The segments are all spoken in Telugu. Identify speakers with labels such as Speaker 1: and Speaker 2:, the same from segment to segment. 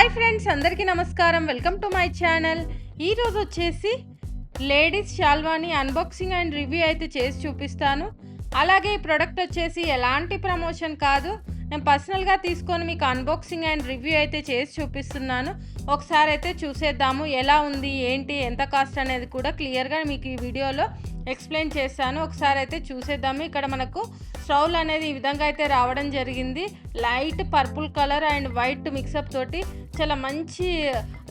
Speaker 1: హాయ్ ఫ్రెండ్స్, అందరికీ నమస్కారం. Welcome to my channel. ఈరోజు వచ్చేసి లేడీస్ షాల్వాని అన్బాక్సింగ్ అండ్ రివ్యూ అయితే చేసి చూపిస్తాను. అలాగే ఈ ప్రోడక్ట్ వచ్చేసి ఎలాంటి ప్రమోషన్ కాదు, నేను పర్సనల్గా తీసుకొని మీకు అన్బాక్సింగ్ అండ్ రివ్యూ అయితే చేసి చూపిస్తున్నాను. ఒకసారి అయితే చూసేద్దాము ఎలా ఉంది, ఏంటి, ఎంత కాస్ట్ అనేది కూడా క్లియర్గా మీకు ఈ వీడియోలో ఎక్స్ప్లెయిన్ చేస్తాను. ఒకసారి అయితే చూసేద్దాము. ఇక్కడ మనకు స్టౌల్ అనేది ఈ విధంగా అయితే రావడం జరిగింది. Light purple colour and white mix up తోటి చాలా మంచి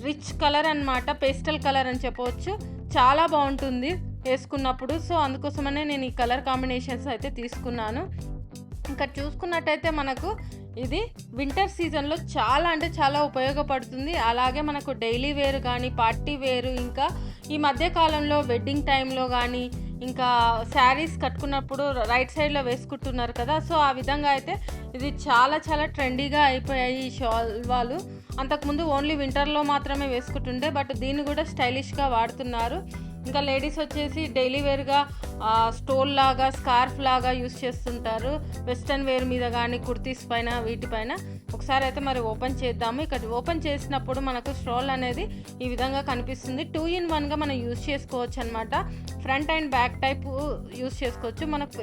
Speaker 1: రిచ్ కలర్ అన్నమాట, పేస్టల్ కలర్ అని చెప్పవచ్చు. చాలా బాగుంటుంది వేసుకున్నప్పుడు. సో అందుకోసమనే నేను ఈ కలర్ కాంబినేషన్స్ అయితే తీసుకున్నాను. ఇంకా చూసుకున్నట్టయితే మనకు ఇది వింటర్ సీజన్లో చాలా అంటే చాలా ఉపయోగపడుతుంది. అలాగే మనకు డైలీ వేర్ కానీ, పార్టీ వేరు, ఇంకా ఈ మధ్య కాలంలో వెడ్డింగ్ టైంలో కానీ, ఇంకా శారీస్ కట్టుకున్నప్పుడు రైట్ సైడ్లో వేసుకుంటున్నారు కదా. సో ఆ విధంగా అయితే ఇది చాలా చాలా ట్రెండీగా అయిపోయాయి ఈ షాల్వాలు. అంతకుముందు ఓన్లీ వింటర్లో మాత్రమే వేసుకుంటుండే, బట్ దీన్ని కూడా స్టైలిష్గా వాడుతున్నారు. ఇంకా లేడీస్ వచ్చేసి డైలీ వేర్గా స్టోల్ లాగా, స్కార్ఫ్ లాగా యూస్ చేస్తుంటారు వెస్ట్రన్ వేర్ మీద కానీ, కుర్తీస్ పైన, వీటిపైన. ఒకసారి అయితే మరి ఓపెన్ చేద్దాము. ఇక్కడ ఓపెన్ చేసినప్పుడు మనకు స్టోల్ అనేది ఈ విధంగా కనిపిస్తుంది. 2-in-1గా మనం యూస్ చేసుకోవచ్చు అనమాట. Front and back type use చేసుకోవచ్చు. మనకు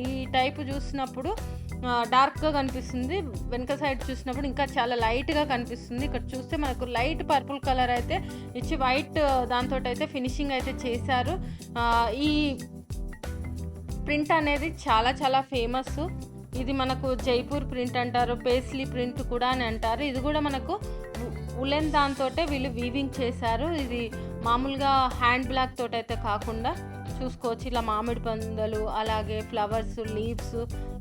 Speaker 1: ఈ టైపు చూసినప్పుడు డార్క్గా కనిపిస్తుంది, వెనక సైడ్ చూసినప్పుడు ఇంకా చాలా లైట్గా కనిపిస్తుంది. ఇక్కడ చూస్తే మనకు లైట్ పర్పుల్ కలర్ అయితే ఇచ్చి వైట్ దాంతో అయితే ఫినిషింగ్ అయితే చేశారు. ఈ ప్రింట్ అనేది చాలా చాలా ఫేమస్. ఇది మనకు జైపూర్ ప్రింట్ అంటారు, పేస్లీ ప్రింట్ కూడా అని అంటారు. ఇది కూడా మనకు ఉలెన్ దాంతో వీళ్ళు వీవింగ్ చేశారు. ఇది మామూలుగా హ్యాండ్ బ్లాక్ తోటి అయితే కాకుండా చూసుకోవచ్చు, ఇలా మామిడి పందలు, అలాగే ఫ్లవర్స్, లీవ్స్,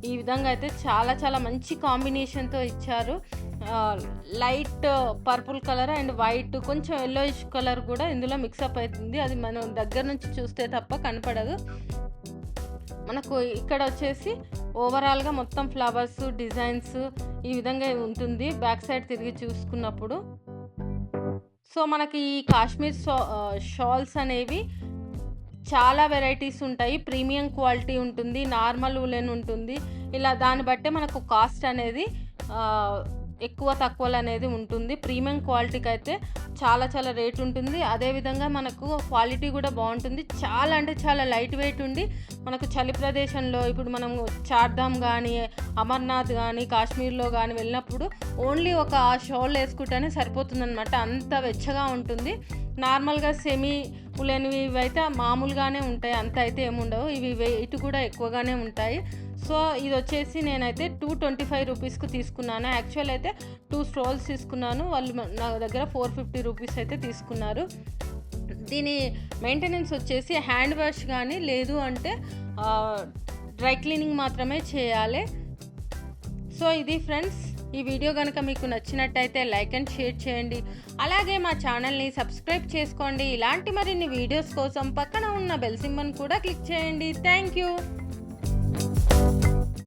Speaker 1: ఈ విధంగా అయితే చాలా చాలా మంచి కాంబినేషన్తో ఇచ్చారు. Light purple colour and white, కొంచెం ఎల్లోయిష్ కలర్ కూడా ఇందులో మిక్సప్ అవుతుంది. అది మనం దగ్గర నుంచి చూస్తే తప్ప కనపడదు. మనకు ఇక్కడ వచ్చేసి ఓవరాల్గా మొత్తం ఫ్లవర్స్, డిజైన్స్ ఈ విధంగా ఉంటుంది బ్యాక్ సైడ్ తిరిగి చూసుకున్నప్పుడు. సో మనకి ఈ కాశ్మీర్ షాల్స్ అనేవి చాలా వెరైటీస్ ఉంటాయి. ప్రీమియం క్వాలిటీ ఉంటుంది, నార్మల్ ఉలెన్ ఉంటుంది. ఇలా దాన్ని బట్టే మనకు కాస్ట్ అనేది ఎక్కువ తక్కువలు అనేది ఉంటుంది. ప్రీమియం క్వాలిటీకి అయితే చాలా చాలా రేట్ ఉంటుంది. అదేవిధంగా మనకు క్వాలిటీ కూడా బాగుంటుంది. చాలా అంటే చాలా లైట్ వెయిట్ ఉండి మనకు చలి ప్రదేశంలో, ఇప్పుడు మనం చార్ధామ్ కానీ, అమర్నాథ్ కానీ, కాశ్మీర్లో కానీ వెళ్ళినప్పుడు ఓన్లీ ఒక షాల్ వేసుకుంటేనే సరిపోతుంది అనమాట. అంత వెచ్చగా ఉంటుంది. నార్మల్గా సెమీ ఉలెన్వి ఇవైతే మామూలుగానే ఉంటాయి, అంత అయితే ఏముండవు. ఇవి వెయిట్ కూడా ఎక్కువగానే ఉంటాయి. సో ఇది వచ్చేసి నేనైతే 225 రూపీస్కి తీసుకున్నాను. యాక్చువల్ అయితే 2 స్టోల్స్ తీసుకున్నాను. వాళ్ళు నా దగ్గర 450 రూపీస్ అయితే తీసుకున్నారు. దీని మెయింటెనెన్స్ వచ్చేసి హ్యాండ్ వాష్ కానీ, లేదు అంటే డ్రై క్లీనింగ్ మాత్రమే చేయాలి. సో ఇది ఫ్రెండ్స్, ఈ వీడియో కనుక మీకు నచ్చినట్టయితే లైక్ అండ్ షేర్ చేయండి. అలాగే మా ఛానల్ని సబ్స్క్రైబ్ చేసుకోండి. ఇలాంటి మరిన్ని వీడియోస్ కోసం పక్కన ఉన్న బెల్ సింబల్ కూడా క్లిక్ చేయండి. Thank you.